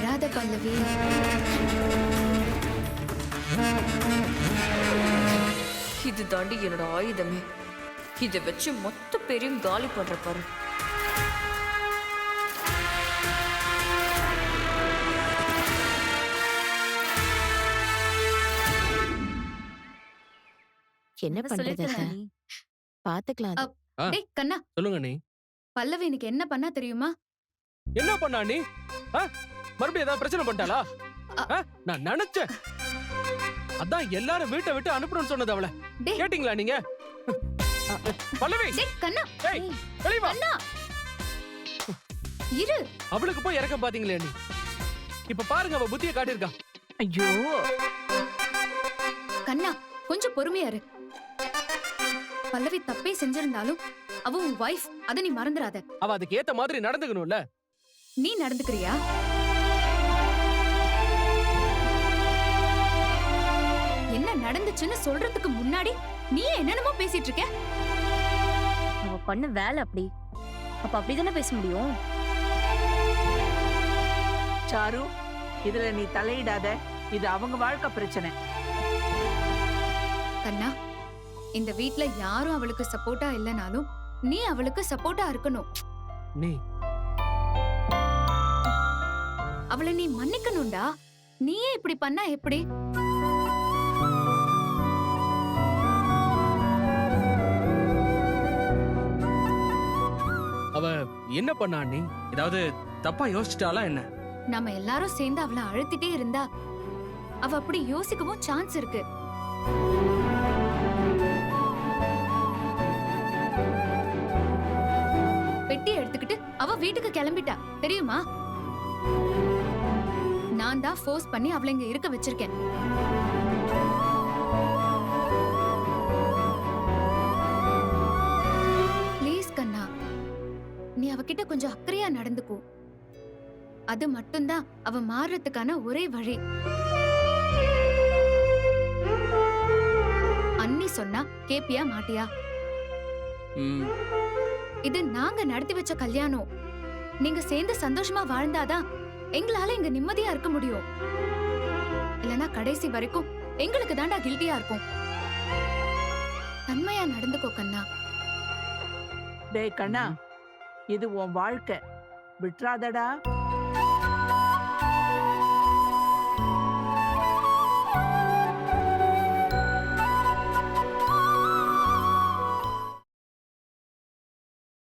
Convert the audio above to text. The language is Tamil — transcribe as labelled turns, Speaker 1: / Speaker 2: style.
Speaker 1: வராத பல்லவி.
Speaker 2: இது தாண்டி என்னோட ஆயுதமே. இதை வச்சு மொத்த பேரையும் காலி பண்ற பாரு.
Speaker 3: என்ன பண்றது? பாத்துக்கலாம்.
Speaker 1: டேய் கண்ணா,
Speaker 4: சொல்லுங்க நீ.
Speaker 1: பல்லவி எனக்கு என்ன பண்ணா தெரியுமா?
Speaker 4: என்ன பண்ணா நீ? மறுபடியும் ஏதாவது பிரச்சனை பண்ணிட்டாளா? நான் நினைச்சேன். அதான் எல்லாரும் வீட்டை விட்டு அனுப்பணும்னு சொன்னது அவளை. கேட்டீங்களா நீங்க? பல்லவி,
Speaker 1: டேய் கண்ணா,
Speaker 4: வெளிய வா.
Speaker 1: கண்ணா இரு.
Speaker 4: அவளுக்கு போய் இறக்க பாத்தீங்களே நீ. இப்ப பாருங்க அவ புத்தியை காட்டியிருக்கா.
Speaker 3: ஐயோ
Speaker 1: கண்ணா, கொஞ்சம் பொறுமையா இரு. பல்லவி தப்பே செஞ்சிருந்தாலும் அவ உன் வைஃப், அத நீ மறந்துடாத.
Speaker 4: அவ அதுக்கு ஏத்த மாதிரி நடந்துக்கணும்ல.
Speaker 1: நீ நடந்துக்கிறியா? என்ன நடந்துச்சுன்னு சொல்றதுக்கு முன்னாடி நீ என்னென்னமோ பேசிட்டு இருக்க.
Speaker 5: அவ பண்ண வேலை அப்படி. அப்ப அப்படிதானே பேச முடியும்?
Speaker 6: சாரு, இதுல நீ தலையிடாத. இது அவங்க வாழ்க்கை பிரச்சனை.
Speaker 1: கண்ணா, இந்த வீட்ல யாரும் அவளுக்கு சப்போர்ட்டா இல்லனாலும் நீ அவளுக்கு சப்போர்ட்டா இருக்கணும்.
Speaker 4: நீ
Speaker 1: அவளை நீ மன்னிக்கணும்டா. நீயே இப்படி பண்ணா எப்படி?
Speaker 4: அவ என்ன பண்ணா நீ? ஏதாவது தப்பா யோசிச்சிட்டாளா என்ன?
Speaker 1: நாம எல்லாரும் சேர்ந்து அவளை அழுத்திட்டே இருந்தா அவ அப்படி யோசிக்கவும் சான்ஸ் இருக்கு. பெட்டி எடுத்துக்கிட்டு அவ வீட்டுக்கு கிளம்பிட்டா தெரியுமா? நான் தான் ஃபோர்ஸ் பண்ணி அவளை இங்க இருக்க வச்சிருக்கேன். ப்ளீஸ் கண்ணா, நீ அவகிட்ட கொஞ்சம் அக்கறையா நடந்துக்கோ. அது மட்டும்தான் அவ மாறுறதுக்கான ஒரே வழி. அண்ணி சொன்னா கேப்பியா மாட்டியா? இது நாங்க நடத்தி வச்ச கல்யாணம். நீங்க சேர்ந்து சந்தோஷமா வாழ்ந்தாதான் எங்களால இங்க நிம்மதியா இருக்க முடியும். இல்லனா கடைசி வரைக்கும் எங்களுக்கு தாண்டா கில்ட்டியா இருக்கும். தன்மையா நடந்துக்கோ கண்ணா.
Speaker 6: டேய் கண்ணா, இது உன் வாழ்க்கை. விட்டுறாதடா.